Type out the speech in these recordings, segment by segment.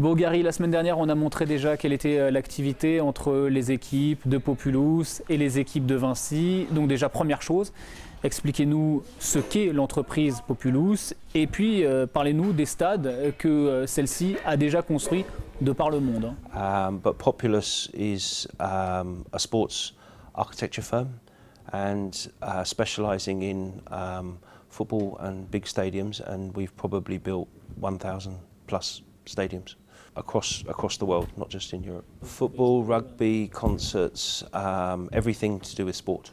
Bon Gary, la semaine dernière, on a montré déjà quelle était l'activité entre les équipes de Populous et les équipes de Vinci. Donc déjà, première chose, expliquez-nous ce qu'est l'entreprise Populous et puis parlez-nous des stades que celle-ci a déjà construits de par le monde. But Populous is a sports architecture firm and specialising in football and big stadiums, and we've probably built 1,000 plus stadiums across the world, not just in Europe. Football, rugby, concerts, everything to do with sport.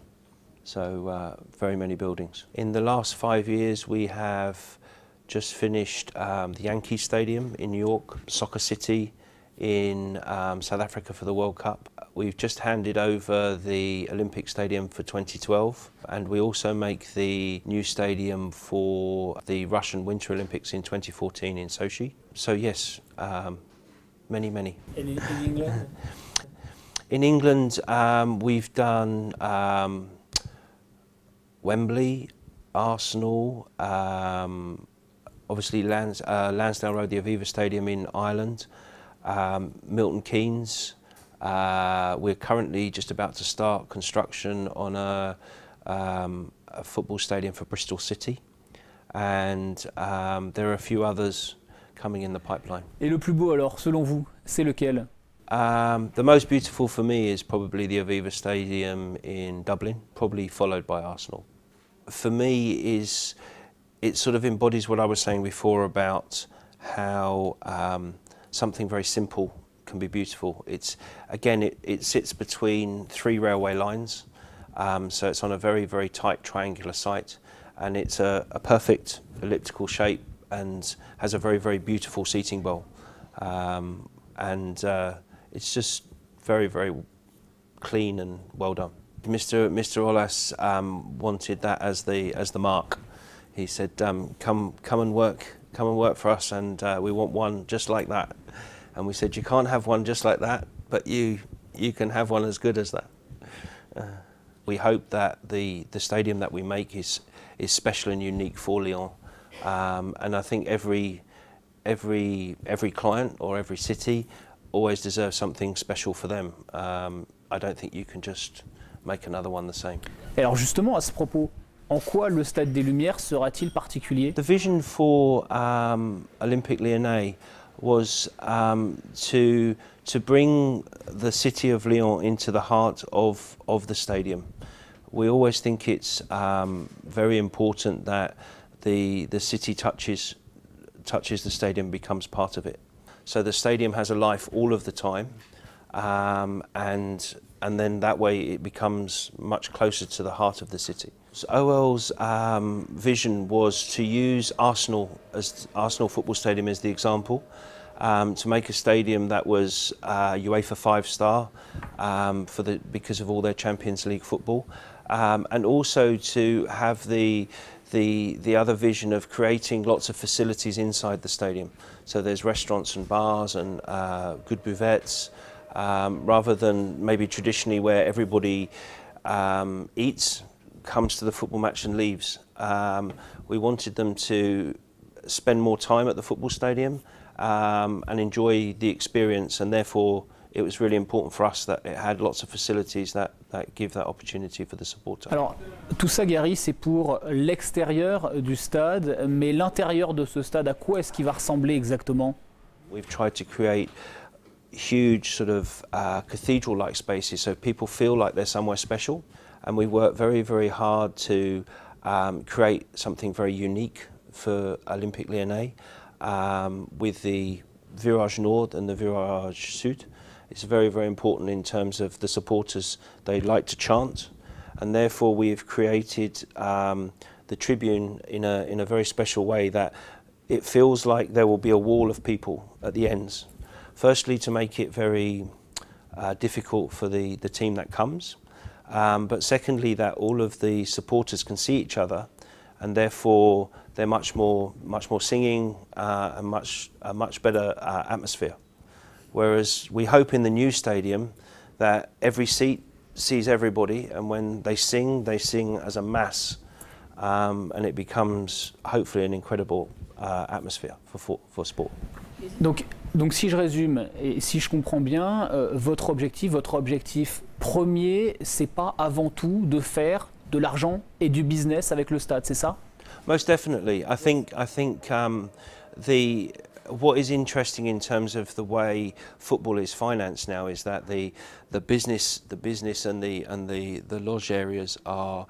So very many buildings. In the last 5 years we have just finished the Yankee Stadium in New York, Soccer City in South Africa for the World Cup. We've just handed over the Olympic Stadium for 2012, and we also make the new stadium for the Russian Winter Olympics in 2014 in Sochi. So yes, many. In England? In England, we've done Wembley, Arsenal, obviously Lansdowne Road, the Aviva Stadium in Ireland, Milton Keynes. We're currently just about to start construction on a football stadium for Bristol City, and there are a few others coming in the pipeline. Et le plus beau alors, selon vous, c'est lequel? The most beautiful for me is probably the Aviva Stadium in Dublin, probably followed by Arsenal. For me, it sort of embodies what I was saying before about how something very simple can be beautiful. It's again, it sits between 3 railway lines, so it's on a very tight triangular site, and it's a perfect elliptical shape and has a very beautiful seating bowl, and it's just very clean and well done. Mr. Olas wanted that as the mark. He said, "Come and work for us, and we want one just like that." And we said, "You can't have one just like that, but you can have one as good as that." We hope that the stadium that we make is special and unique for Lyon, and I think every client or every city always deserves something special for them. I don't think you can just make another one the same. Et alors justement, à ce propos, en quoi le Stade des Lumières sera-t-il particulier? The vision for Olympique Lyonnais was to bring the city of Lyon into the heart of the stadium. We always think it's very important that the city touches the stadium, becomes part of it. So the stadium has a life all of the time, and then that way it becomes much closer to the heart of the city. So OL's vision was to use Arsenal Football Stadium as the example, to make a stadium that was UEFA 5-star because of all their Champions League football, and also to have the other vision of creating lots of facilities inside the stadium. So there's restaurants and bars and good buvettes, rather than maybe traditionally where everybody eats, comes to the football match and leaves. We wanted them to spend more time at the football stadium and enjoy the experience, and therefore it was really important for us that it had lots of facilities that give that opportunity for the supporter. Alors, tout ça, Gary, c'est pour l'extérieur du stade, mais l'intérieur de ce stade, à quoi est-ce qu'il va ressembler exactement? We've tried to create huge sort of cathedral-like spaces so people feel like they're somewhere special, and we work very hard to create something very unique for Olympique Lyonnais with the Virage Nord and the Virage Sud. It's very important in terms of the supporters. They like to chant, and therefore we've created the tribune in a very special way that it feels like there will be a wall of people at the ends. Firstly, to make it very difficult for the team that comes, but secondly that all of the supporters can see each other, and therefore they're much more singing and a much better atmosphere. Whereas we hope in the new stadium that every seat sees everybody, and when they sing as a mass, and it becomes hopefully an incredible atmosphere for sport. Donc si je résume et si je comprends bien, votre objectif premier, c'est pas avant tout de faire de l'argent et du business avec le stade, c'est ça? Most definitely. I think what is interesting in terms of the way football is financed now is that the business and the lodge areas are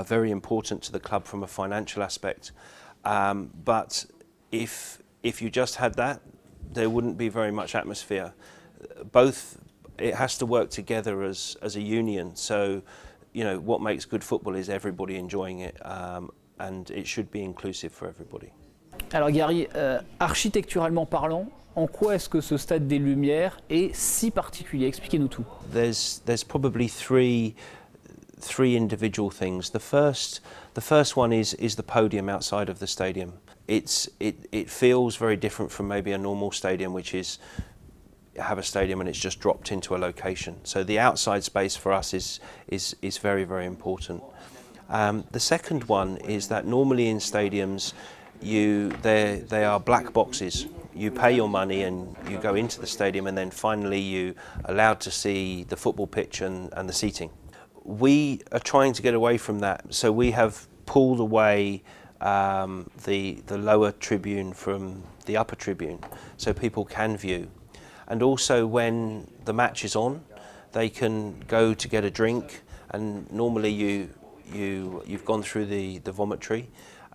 very important to the club from a financial aspect. But if you just had that, there wouldn't be very much atmosphere. It has to work together as a union. So, you know, what makes good football is everybody enjoying it, and it should be inclusive for everybody. Alors Gary, architecturalement parlant, en quoi est-ce que ce stade des Lumières est si particulier? Expliquez-nous tout. There's probably three individual things. The first one is the podium outside of the stadium. It feels very different from maybe a normal stadium, which is have a stadium and it's just dropped into a location. So the outside space for us is very, very important. The second one is that normally in stadiums they are black boxes. You pay your money and you go into the stadium, and then finally you're allowed to see the football pitch and the seating. We are trying to get away from that, so we have pulled away the lower tribune from the upper tribune so people can view. And also when the match is on, they can go to get a drink, and normally you've gone through the vomitory,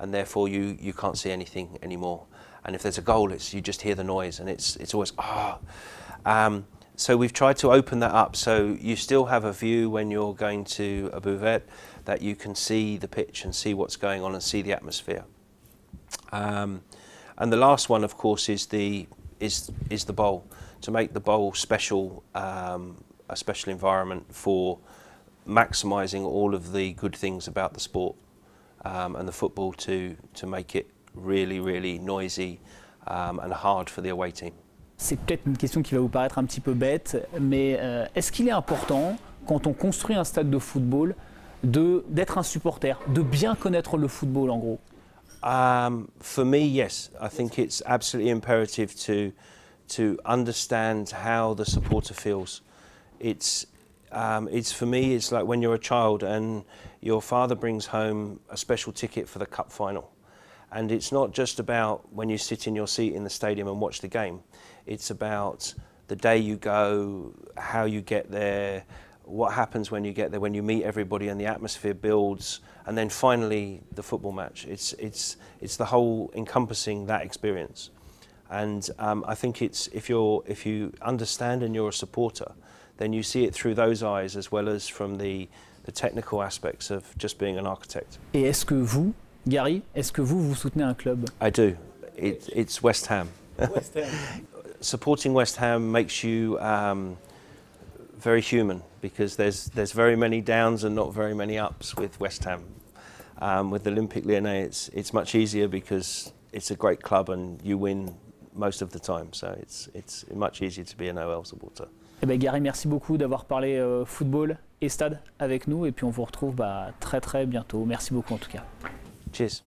and therefore you can't see anything anymore. And if there's a goal, you just hear the noise, and it's always so we've tried to open that up, so you still have a view when you're going to a buvette, that you can see the pitch and see what's going on and see the atmosphere. And the last one, of course, is the bowl, to make the bowl special, a special environment for maximising all of the good things about the sport and the football, to make it really, really noisy and hard for the away team. C'est peut-être une question qui va vous paraître un petit peu bête, mais est-ce qu'il est important, quand on construit un stade de football, d'être un supporter, de bien connaître le football en gros? For me, yes. I think it's absolutely imperative to understand how the supporter feels. It's for me, it's like when you're a child and your father brings home a special ticket for the cup final. And it's not just about when you sit in your seat in the stadium and watch the game. It's about the day you go, how you get there, what happens when you get there, when you meet everybody and the atmosphere builds, and then finally the football match. It's the whole encompassing that experience. And I think if you understand and you're a supporter, then you see it through those eyes as well as from the technical aspects of just being an architect. Et est-ce que vous, Gary, est-ce que vous soutenez un club? I do. It's West Ham. West Ham. Supporting West Ham makes you very human, because there's very many downs and not very many ups with West Ham. With Olympique Lyonnais, it's much easier because it's a great club and you win most of the time. So it's much easier to be an OL supporter. Eh bien, Gary, merci beaucoup d'avoir parlé football et stade avec nous, et puis on vous retrouve très très bientôt. Merci beaucoup en tout cas. Cheers.